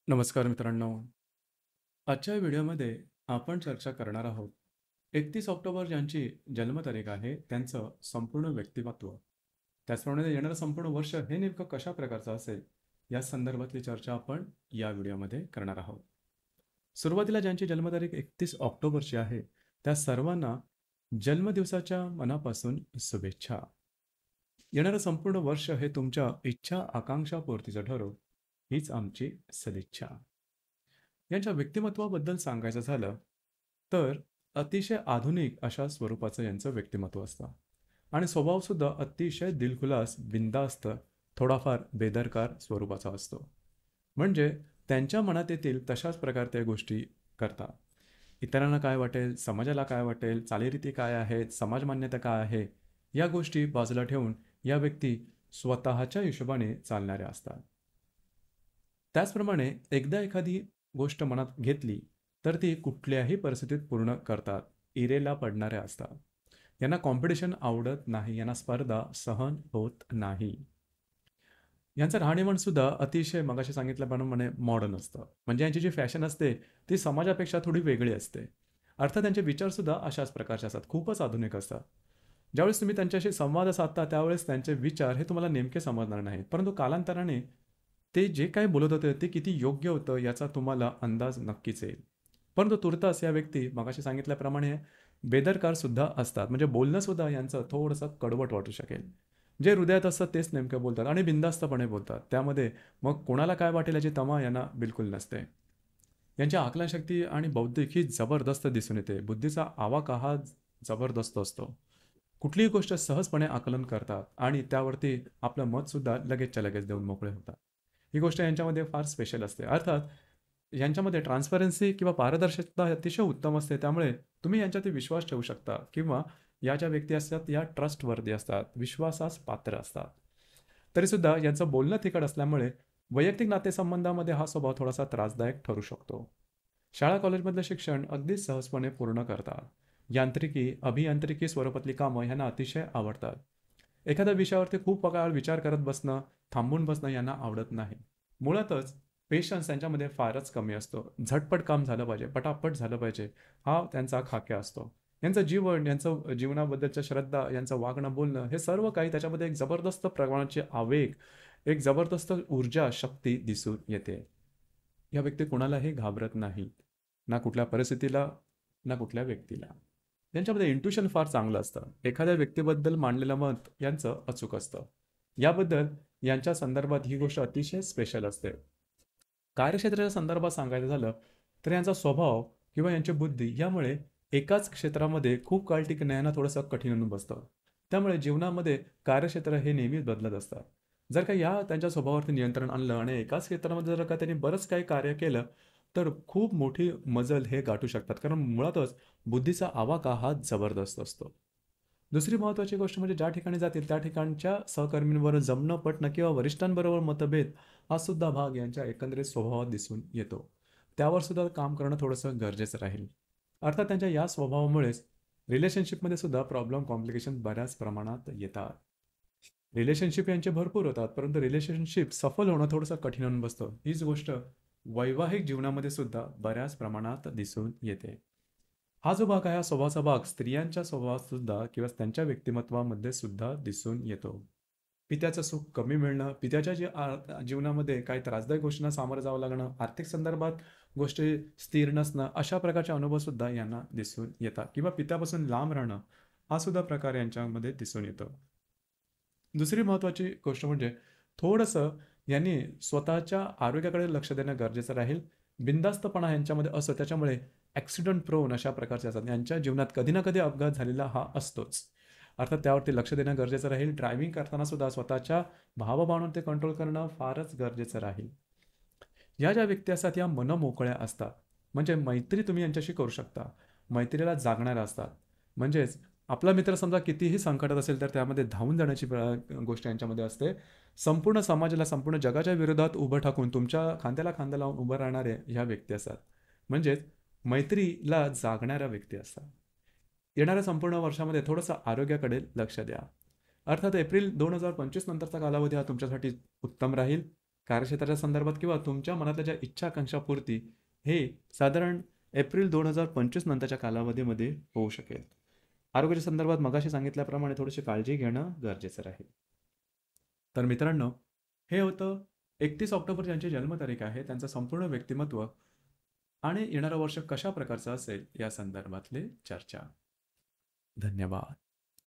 नमस्कार मित्रांनो. आजच्या व्हिडिओमध्ये आपण चर्चा करणार आहोत 31 ऑक्टोबर ज्यांची जन्मतारीख आहे त्यांचं संपूर्ण व्यक्तिमत्व. त्याचप्रमाणे येणारं संपूर्ण वर्ष हे नेमकं कशा प्रकारचं असेल या संदर्भातली चर्चा आपण या व्हिडिओमध्ये करणार आहोत. सुरुवातीला ज्यांची जन्मतारीख 31 ऑक्टोबरची आहे त्या सर्वांना जन्मदिवसाच्या मनापासून शुभेच्छा. येणारं संपूर्ण वर्ष हे तुमच्या इच्छा आकांक्षा पूर्तीचं ठरो हीच आमची सदिच्छा. यांच्या व्यक्तिमत्वाबद्दल सांगायचं झालं तर अतिशय आधुनिक अशा स्वरूपाचं यांचं व्यक्तिमत्व असतं आणि स्वभावसुद्धा अतिशय दिलखुलास बिनधास्त थोडाफार बेदरकार स्वरूपाचा असतो. म्हणजे त्यांच्या मनात येतील तशाच प्रकारच्या गोष्टी करतात. इतरांना काय वाटेल, समाजाला काय वाटेल, चालीरीती काय आहेत, समाज मान्यता काय आहे, या गोष्टी बाजूला ठेवून या व्यक्ती स्वतःच्या हिशोबाने चालणाऱ्या असतात. त्याचप्रमाणे एकदा एखादी गोष्ट मनात घेतली तर ती कुठल्याही परिस्थितीत पूर्ण करतात. इरेला पडणाऱ्या असतात. यांना कॉम्पिटिशन आवडत नाही, यांना स्पर्धा सहन होत नाही. यांचं राहणीमान सुद्धा अतिशय मगाशी सांगितल्याप्रमाणे मॉडर्न असतं. म्हणजे यांची जी फॅशन असते ती समाजापेक्षा थोडी वेगळी असते. अर्थात त्यांचे विचारसुद्धा अशाच प्रकारचे असतात, खूपच आधुनिक असतात. ज्यावेळेस तुम्ही त्यांच्याशी संवाद साधता त्यावेळेस त्यांचे विचार हे तुम्हाला नेमके समजणार नाहीत, परंतु कालांतराने ते जे काही बोलत होते ते किती योग्य होतं याचा तुम्हाला अंदाज नक्कीच येईल. परंतु तुर्तास या व्यक्ती मगाशी सांगितल्याप्रमाणे बेदरकार सुद्धा असतात. म्हणजे बोलणं सुद्धा यांचं थोडंसं कडवट वाटू शकेल. जे हृदयात असतं तेच नेमकं बोलतात आणि बिनधास्तपणे बोलतात. त्यामध्ये मग कोणाला काय वाटेल याची तमा यांना बिलकुल नसते. यांची आकलनशक्ती आणि बौद्धिक ही जबरदस्त दिसून येते. बुद्धीचा आवाका हा जबरदस्त असतो. कुठलीही गोष्ट सहजपणे आकलन करतात आणि त्यावरती आपलं मतसुद्धा लगेचच्या लगेच देऊन मोकळे होतात. ही गोष्ट यांच्यामध्ये फार स्पेशल असते. अर्थात यांच्यामध्ये ट्रान्सपरन्सी किंवा पारदर्शकता अतिशय उत्तम असते. त्यामुळे तुम्ही यांच्यावरती विश्वास ठेवू शकता किंवा या ज्या व्यक्ती असतात या ट्रस्टवर्दी असतात, विश्वासास पात्र असतात. तरीसुद्धा यांचं बोलणं तिखट असल्यामुळे वैयक्तिक नातेसंबंधामध्ये हा स्वभाव थोडासा त्रासदायक ठरू शकतो. शाळा कॉलेजमधलं शिक्षण अगदी सहजपणे पूर्ण करतात. यांत्रिकी, अभियांत्रिकी स्वरूपातली कामं यांना अतिशय आवडतात. एखाद्या विषयावरती खूप काळ विचार करत बसणं, थांबून बसणं यांना आवडत नाही. मुळातच पेशन्स त्यांच्यामध्ये फारच कमी असतो. झटपट काम झालं पाहिजे, पटापट झालं पाहिजे, हा त्यांचा खाक्या असतो. यांचं जीवन, यांचं जीवनाबद्दलच्या श्रद्धा, यांचं वागणं बोलणं हे सर्व काही त्याच्यामध्ये एक जबरदस्त प्रमाणाचे आवेग, एक जबरदस्त ऊर्जा, शक्ती दिसून येते. या व्यक्ती कुणालाही घाबरत नाहीत. ना कुठल्या परिस्थितीला, ना कुठल्या व्यक्तीला. त्यांच्यामध्ये इंट्युशन फार चांगलं असतं. एखाद्या व्यक्तीबद्दल मांडलेलं मत यांचं अचूक असतं. याबद्दल यांच्या संदर्भात ही गोष्ट अतिशय स्पेशल असते. कार्यक्षेत्राच्या संदर्भात सांगायचं झालं तर यांचा स्वभाव किंवा यांची बुद्धी यामुळे एकाच क्षेत्रामध्ये खूप काळ टिकणं यांना थोडंसं कठीण होऊन बसतं. त्यामुळे जीवनामध्ये कार्यक्षेत्र हे नेहमीच बदलत असतात. जर का या त्यांच्या स्वभावावरती नियंत्रण आणलं आणि एकाच क्षेत्रामध्ये जर का त्यांनी बरंच काही कार्य केलं तर खूप मोठी मजल हे गाठू शकतात. कारण मुळातच बुद्धीचा आवाका हा जबरदस्त असतो. दुसरी महत्त्वाची गोष्ट म्हणजे ज्या ठिकाणी जातील त्या ठिकाणच्या सहकर्मींबरोबर जमणं पटणं किंवा वरिष्ठांबरोबर मतभेद हा सुद्धा भाग यांच्या एकंदरीत स्वभावात दिसून येतो. त्यावर सुद्धा काम करणं थोडंसं गरजेचं राहील. अर्थात त्यांच्या या स्वभावामुळेच रिलेशनशिपमध्ये सुद्धा प्रॉब्लेम कॉम्प्लिकेशन बऱ्याच प्रमाणात येतात. रिलेशनशिप यांचे भरपूर होतात, परंतु रिलेशनशिप सफल होणं थोडंसं कठीण होऊन बसतं. हीच गोष्ट वैवाहिक जीवनामध्ये सुद्धा बऱ्याच प्रमाणात दिसून येते. हा जो भाग आहे हा स्वभावाचा भाग स्त्रियांच्या स्वभावात सुद्धा किंवा त्यांच्या व्यक्तिमत्वामध्ये सुद्धा दिसून येतो. पित्याचं सुख कमी मिळणं, पित्याच्या जीवनामध्ये काही त्रासदायक गोष्टींना सामोरं जावं लागणं, आर्थिक संदर्भात गोष्टी स्थिर नसणं, अशा प्रकारचे अनुभव सुद्धा यांना दिसून येतात किंवा पित्यापासून लांब राहणं हा सुद्धा प्रकार यांच्यामध्ये दिसून येतो. दुसरी महत्त्वाची गोष्ट म्हणजे थोडंसं यांनी स्वतःच्या आरोग्याकडे लक्ष देणं गरजेचं राहील. बिनधास्तपणा यांच्यामध्ये असतो, त्याच्यामुळे ॲक्सिडेंट प्रोन अशा प्रकारचे असतात. यांच्या जीवनात कधी ना कधी अपघात झालेला हा असतोच. अर्थात त्यावरती लक्ष देणं गरजेचं राहील. ड्रायव्हिंग करताना सुद्धा स्वतःच्या भावभावनांवर ते कंट्रोल करणं फारच गरजेचं राहील. या ज्या व्यक्ती असतात या मनमोकळ्या असतात. म्हणजे मैत्री तुम्ही यांच्याशी करू शकता. मैत्रीला जागणाऱ्या असतात. म्हणजेच आपला मित्र समजा कितीही संकटात असेल तर त्यामध्ये धावून जाण्याची गोष्ट यांच्यामध्ये असते. संपूर्ण समाजाला, संपूर्ण जगाच्या विरोधात उभं ठाकून तुमच्या खांद्याला खांदा लावून उभं राहणारे ह्या व्यक्ती असतात. म्हणजेच मैत्रीला जागणाऱ्या व्यक्ती असतात. येणाऱ्या संपूर्ण वर्षामध्ये थोडंसं आरोग्याकडे लक्ष द्या. अर्थात एप्रिल 2025 नंतरचा कालावधी हा तुमच्यासाठी उत्तम राहील. कार्यक्षेत्राच्या संदर्भात किंवा तुमच्या मनातल्या ज्या इच्छा आकांक्षा पूर्ती हे साधारण एप्रिल 2025 नंतरच्या कालावधीमध्ये होऊ शकेल. आरोग्याच्या संदर्भात मगाशी सांगितल्याप्रमाणे थोडीशी काळजी घेणं गरजेचं राहील. तर मित्रांनो, हे होतं 31 ऑक्टोबर ज्यांची जन्मतारीख आहे त्यांचं संपूर्ण व्यक्तिमत्व आणि येणारं वर्ष कशा प्रकारचं असेल या संदर्भातले चर्चा. धन्यवाद.